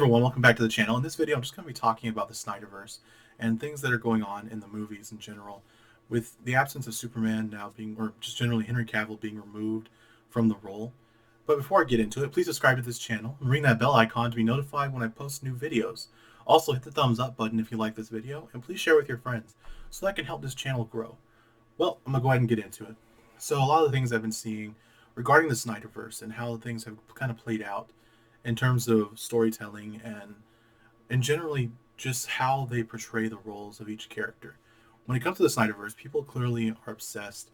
everyone, welcome back to the channel. In this video, I'm just going to be talking about the Snyderverse and things that are going on in the movies in general, with the absence of Superman now being, or just generally Henry Cavill being removed from the role. But before I get into it, please subscribe to this channel and ring that bell icon to be notified when I post new videos. Also, hit the thumbs up button if you like this video, and please share with your friends so that can help this channel grow. Well, I'm going to go ahead and get into it. So a lot of the things I've been seeing regarding the Snyderverse and how things have kind of played out in terms of storytelling and generally just how they portray the roles of each character. When it comes to the Snyderverse, people clearly are obsessed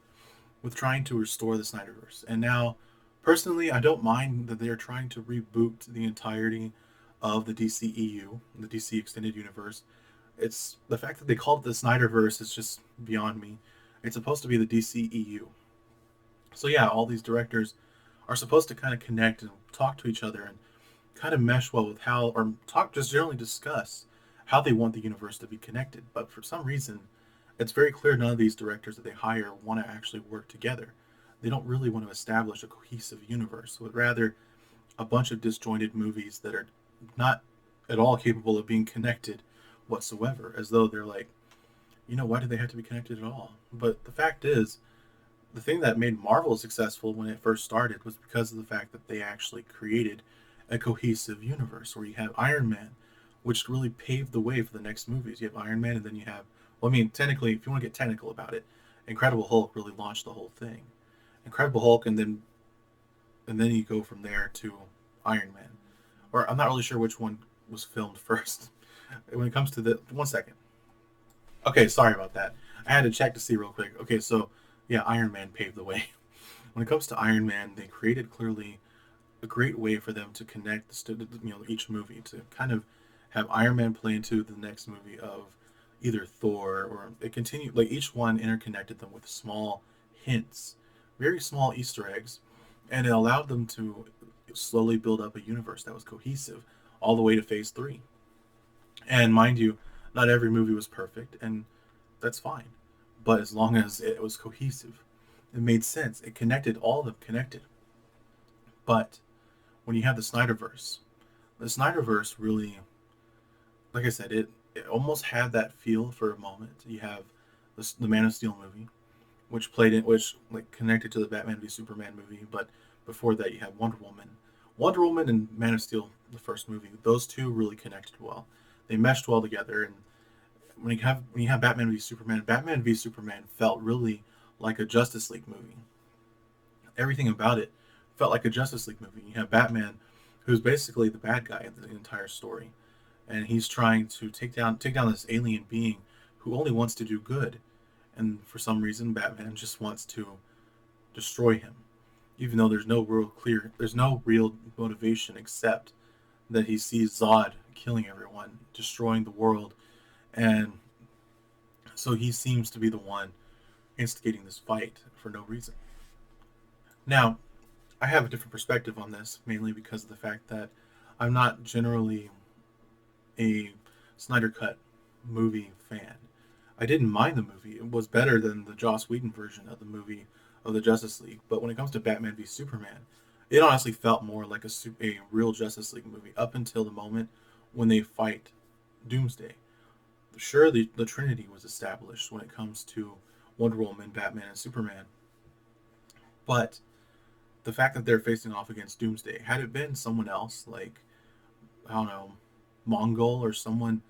with trying to restore the Snyderverse. And now, personally, I don't mind that they are trying to reboot the entirety of the DCEU, the DC Extended Universe. It's the fact that they called it the Snyderverse is just beyond me. It's supposed to be the DCEU. So yeah, all these directors are supposed to kind of connect and talk to each other and kind of mesh well with how, or talk, just generally discuss how they want the universe to be connected. But for some reason, it's very clear none of these directors that they hire want to actually work together. They don't really want to establish a cohesive universe, but rather a bunch of disjointed movies that are not at all capable of being connected whatsoever, as though they're like, why do they have to be connected at all? But the fact is, the thing that made Marvel successful when it first started was because of the fact that they actually created a cohesive universe where you have Iron Man, which really paved the way for the next movies. You have Iron Man, and then you have, well, I mean, technically, if you want to get technical about it, Incredible Hulk really launched the whole thing. Incredible Hulk, and then you go from there to Iron Man. Or I'm not really sure which one was filmed first. When it comes to the, one second. Okay, sorry about that. I had to check to see real quick. Okay, so yeah, Iron Man paved the way. When it comes to Iron Man, they created clearly a great way for them to connect each movie to kind of have Iron Man play into the next movie of either Thor, or it continued, like each one interconnected them with small hints, very small Easter eggs, and it allowed them to slowly build up a universe that was cohesive all the way to phase 3. And mind you, not every movie was perfect, and that's fine, but as long as it was cohesive, it made sense, it connected, all of them connected. But when you have the Snyderverse really, like I said, it almost had that feel for a moment. You have the Man of Steel movie, which like connected to the Batman v Superman movie, but before that you have Wonder Woman and Man of Steel, the first movie. Those two really connected well. They meshed well together, and when you have Batman v Superman felt really like a Justice League movie. Everything about it felt like a Justice League movie. You have Batman, who's basically the bad guy in the entire story, and he's trying to take down this alien being who only wants to do good, and for some reason Batman just wants to destroy him, even though there's no real motivation except that he sees Zod killing everyone, destroying the world, and so he seems to be the one instigating this fight for no reason. Now, I have a different perspective on this, mainly because of the fact that I'm not generally a Snyder Cut movie fan. I didn't mind the movie. It was better than the Joss Whedon version of the movie of the Justice League. But when it comes to Batman v Superman, it honestly felt more like a real Justice League movie up until the moment when they fight Doomsday. Sure, the Trinity was established when it comes to Wonder Woman, Batman, and Superman. But the fact that they're facing off against Doomsday, had it been someone else, like, I don't know, Mongol or someone,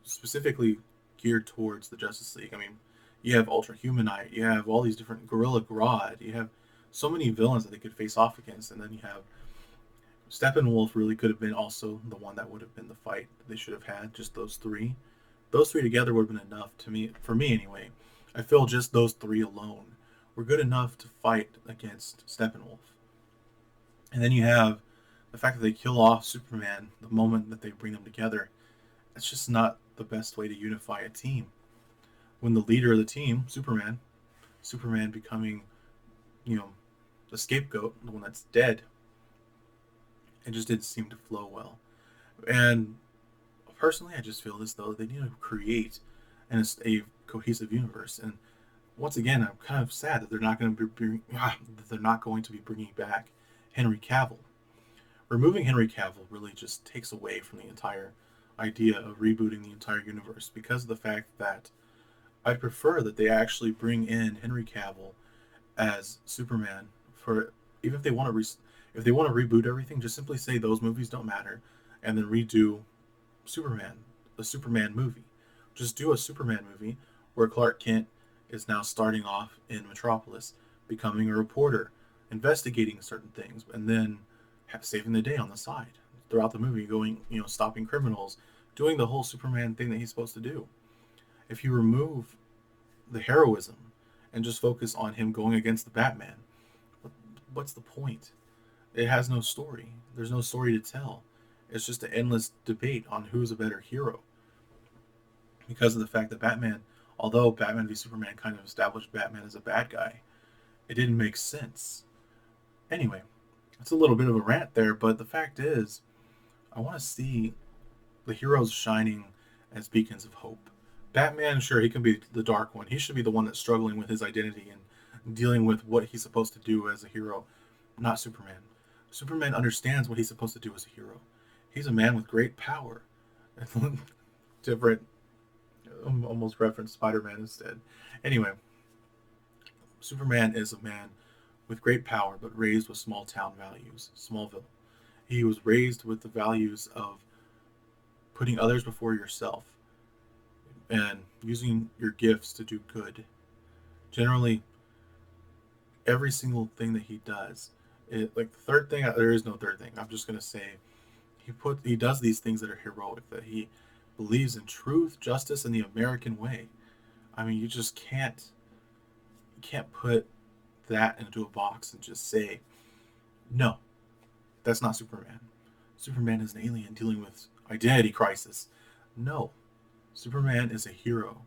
specifically geared towards the Justice League. I mean, you have Ultra Humanite, you have all these different Gorilla Grodd, you have so many villains that they could face off against, and then you have Steppenwolf really could have been also the one that would have been the fight that they should have had. Just those three. Those three together would have been enough to me, for me anyway. I feel just those three alone were good enough to fight against Steppenwolf. And then you have the fact that they kill off Superman the moment that they bring them together. It's just not the best way to unify a team. When the leader of the team, Superman becoming, the scapegoat, the one that's dead, it just didn't seem to flow well. And personally, I just feel as though they need to create a cohesive universe. And once again, I'm kind of sad that they're not going to be bringing back Henry Cavill. Removing Henry Cavill really just takes away from the entire idea of rebooting the entire universe, because of the fact that I prefer that they actually bring in Henry Cavill as Superman. For even if they want to if they want to reboot everything, just simply say those movies don't matter, and then redo Superman, a Superman movie. Just do a Superman movie where Clark Kent is now starting off in Metropolis, becoming a reporter, investigating certain things, and then saving the day on the side throughout the movie, going, stopping criminals, doing the whole Superman thing that he's supposed to do. If you remove the heroism and just focus on him going against the Batman, what's the point? It has no story. There's no story to tell. It's just an endless debate on who's a better hero. Because of the fact that Batman, although Batman v Superman kind of established Batman as a bad guy, it didn't make sense. Anyway, it's a little bit of a rant there, but the fact is, I want to see the heroes shining as beacons of hope. Batman, sure, he can be the dark one. He should be the one that's struggling with his identity and dealing with what he's supposed to do as a hero, not Superman. Superman understands what he's supposed to do as a hero. He's a man with great power. Different, almost referenced Spider-Man instead. Anyway, Superman is a man with great power, but raised with small town values. Smallville. He was raised with the values of putting others before yourself and using your gifts to do good. Generally, every single thing that he does, like the third thing, there is no third thing. I'm just gonna say, he does these things that are heroic. That he believes in truth, justice, and the American way. I mean, you can't put that into a box and just say, no, that's not Superman. Superman is an alien dealing with identity crisis. No, Superman is a hero.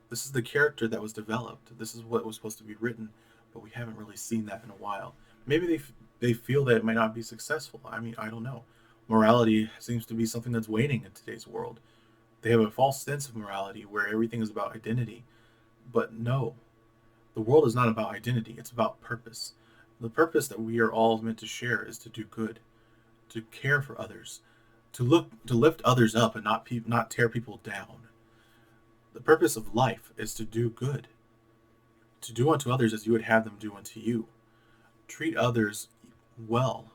This is the character that was developed. This is what was supposed to be written, but we haven't really seen that in a while. Maybe they feel that it might not be successful. I mean, I don't know. Morality seems to be something that's waning in today's world. They have a false sense of morality where everything is about identity. But no, the world is not about identity. It's about purpose. The purpose that we are all meant to share is to do good, to care for others, to lift others up and not tear people down. The purpose of life is to do good, to do unto others as you would have them do unto you. Treat others well.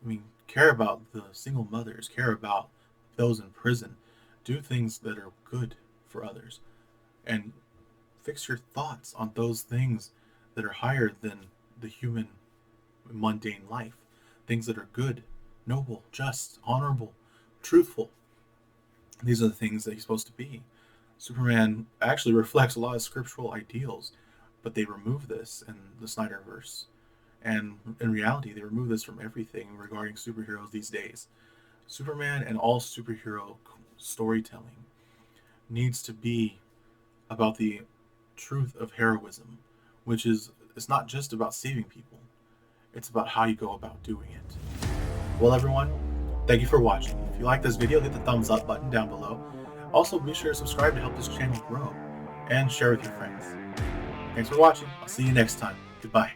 I mean, care about the single mothers, care about those in prison. Do things that are good for others. And fix your thoughts on those things that are higher than the human mundane life. Things that are good, noble, just, honorable, truthful. These are the things that he's supposed to be. Superman actually reflects a lot of scriptural ideals, but they remove this in the Snyderverse. And in reality, they remove this from everything regarding superheroes these days. Superman and all superhero storytelling needs to be about the truth of heroism, which is, it's not just about saving people. It's about how you go about doing it. Well, everyone, thank you for watching. If you like this video, hit the thumbs up button down below. Also, be sure to subscribe to help this channel grow and share with your friends. Thanks for watching. I'll see you next time. Goodbye.